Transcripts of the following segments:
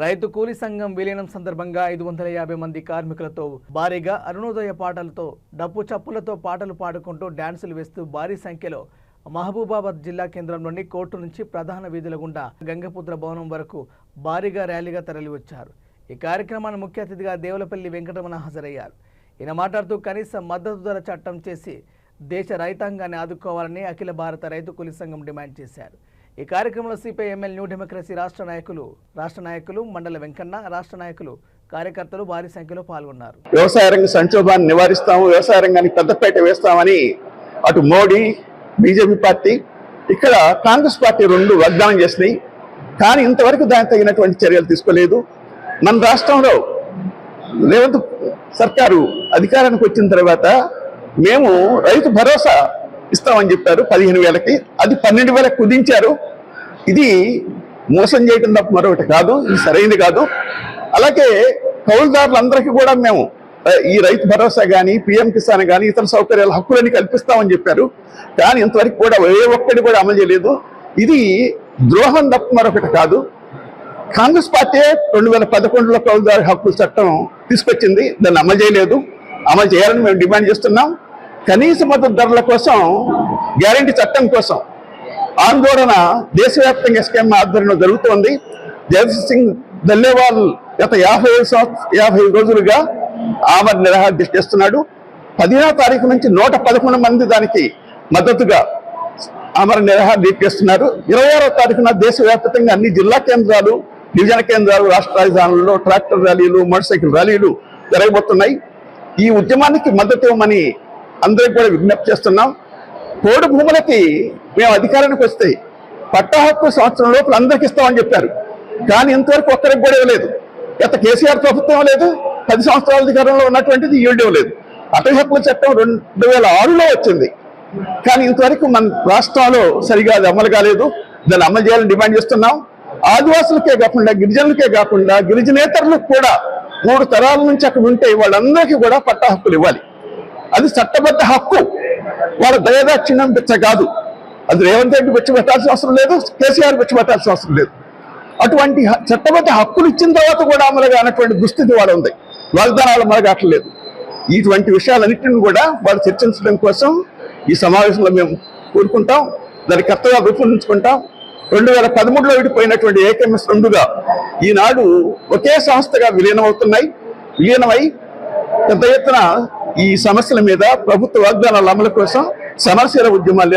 రైతు కూలీ సంఘం విలీనం సందర్భంగా 550 మంది కార్మికులతో భారీగా అరుణోదయ పాటలతో డప్పు చప్పులతో పాటలు పాడుకుంటూ డాన్సులు వేస్తూ భారీ సంఖ్యలో మహబూబాబాద్ జిల్లా కేంద్రం నుండి కోర్టు నుంచి ప్రధాన వీధుల గుండా గంగపుత్ర భవనం వరకు భారీగా ర్యాలీగా తరలివచ్చారు। ఈ కార్యక్రమానికి ముఖ్య అతిథిగా దేవులపల్లి వెంకటరమణ హాజరయ్యారు। ఈయన మాట్లాడుతూ కనీస మద్దతు ధర చట్టం చేసి దేశ రైతాంగాన్ని ఆదుకోవాలని అఖిల భారత రైతు కూలీ సంఘం డిమాండ్ చేశారు। ఈ కార్యక్రమంలో సిపిఐ ఎంఎల్ న్యూ డెమోక్రసీ రాష్ట్ర నాయకులు మండల వెంకన్న, రాష్ట్ర నాయకులు, కార్యకర్తలు భారీ సంఖ్యలో పాల్గొన్నారు। వ్యవసాయ రంగ సంక్షోభాన్ని నివారిస్తాము, వ్యవసాయ రంగానికి పెద్దపేట వేస్తామని అటు మోడీ, బీజేపీ పార్టీ, ఇక్కడ కాంగ్రెస్ పార్టీ రెండు వాగ్దానం చేసినాయి। కానీ ఇంతవరకు దానికి తగినటువంటి చర్యలు తీసుకోలేదు। మన రాష్ట్రంలో రేవంత్ సర్కారు అధికారానికి వచ్చిన తర్వాత మేము రైతు భరోసా ఇస్తామని చెప్పారు 15,000కి, అది 12,000 కుదించారు। ఇది మోసం చేయడం తప్ప మరొకటి కాదు, ఇది సరైనది కాదు। అలాగే కౌలుదారులందరికీ కూడా మేము ఈ రైతు భరోసా కానీ, పిఎం కిసాన్ కానీ, ఇతర సౌకర్యాల హక్కులని కల్పిస్తామని చెప్పారు। కానీ ఇంతవరకు కూడా ఏ ఒక్కటి కూడా అమలు చేయలేదు। ఇది ద్రోహం తప్ప మరొకటి కాదు। కాంగ్రెస్ పార్టీ 2011లో కౌలుదారు హక్కుల చట్టం తీసుకొచ్చింది, దాన్ని అమలు చేయలేదు। అమలు చేయాలని మేము డిమాండ్ చేస్తున్నాం। కనీస మద్దతు ధరల కోసం, గ్యారంటీ చట్టం కోసం ఆందోళన దేశవ్యాప్తంగా ఎస్కేఎం ఆధ్వర్యంలో జరుగుతోంది। జగదీష్ సింగ్ దల్లేవాల్ గత 50 రోజులుగా ఆమరణ నిరాహార దీక్ష చేస్తున్నాడు। 15వ తారీఖు నుంచి 111 మంది దానికి మద్దతుగా ఆమరణ నిరాహార దీక్ష చేస్తున్నారు। 26వ తారీఖున దేశవ్యాప్తంగా అన్ని జిల్లా కేంద్రాలు, డివిజన్ కేంద్రాలు, రాష్ట్ర రాజధానుల్లో ట్రాక్టర్ ర్యాలీలు, మోటార్ సైకిల్ ర్యాలీలు జరగబోతున్నాయి। ఈ ఉద్యమానికి మద్దతు ఇవ్వమని అందరికి కూడా విజ్ఞప్తి చేస్తున్నాం। పోడు భూములకి మేము అధికారానికి వస్తే పట్టా హక్కు సంవత్సరం లోపల అందరికి ఇస్తామని చెప్పారు। కానీ ఇంతవరకు ఒక్కరికి కూడా ఇవ్వలేదు। గత కేసీఆర్ ప్రభుత్వం లేదు, 10 సంవత్సరాల అధికారంలో ఉన్నటువంటిది ఇవ్వడం లేదు। అటవీ హక్కుల చట్టం 2006లో వచ్చింది, కానీ ఇంతవరకు మన రాష్ట్రంలో సరిగా అది అమలు కాలేదు। దాన్ని అమలు చేయాలని డిమాండ్ చేస్తున్నాం। ఆదివాసులకే కాకుండా, గిరిజనులకే కాకుండా, గిరిజనేతరులకు కూడా 3 తరాల నుంచి అక్కడ ఉంటే వాళ్ళందరికీ కూడా పట్టా హక్కులు ఇవ్వాలి। అది చట్టబద్ధ హక్కు, వాళ్ళ దయదాక్షిణ్యం పిచ్చ కాదు। అది రేవంత్ రెడ్డి పెట్టాల్సిన అవసరం లేదు, కేసీఆర్ పెట్టాల్సిన అవసరం లేదు। అటువంటి చట్టబద్ధ హక్కులు ఇచ్చిన తర్వాత కూడా అమలు కానటువంటి దుస్థితి వాళ్ళ ఉంది, వాగ్దానాలు అమలు కావట్లేదు। ఇటువంటి విషయాలన్నింటినీ కూడా వాళ్ళు చర్చించడం కోసం ఈ సమావేశంలో మేము కోరుకుంటాం, దాని కర్తగా రూపొందించుకుంటాం। 2013లో విడిపోయినటువంటి ఏకేఎంఎస్ 2గా ఈనాడు ఒకే సంస్థగా విలీనమై పెద్ద ఎత్తున ఈ సమస్యల మీద ప్రభుత్వ వాగ్దానాల అమలు కోసం సమరశీల ఉద్యమాలు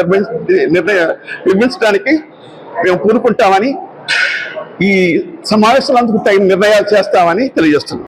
నిర్మించడానికి మేము పూనుకుంటామని, ఈ సమావేశాలందుకు తగిన నిర్ణయాలు చేస్తామని తెలియజేస్తున్నాం।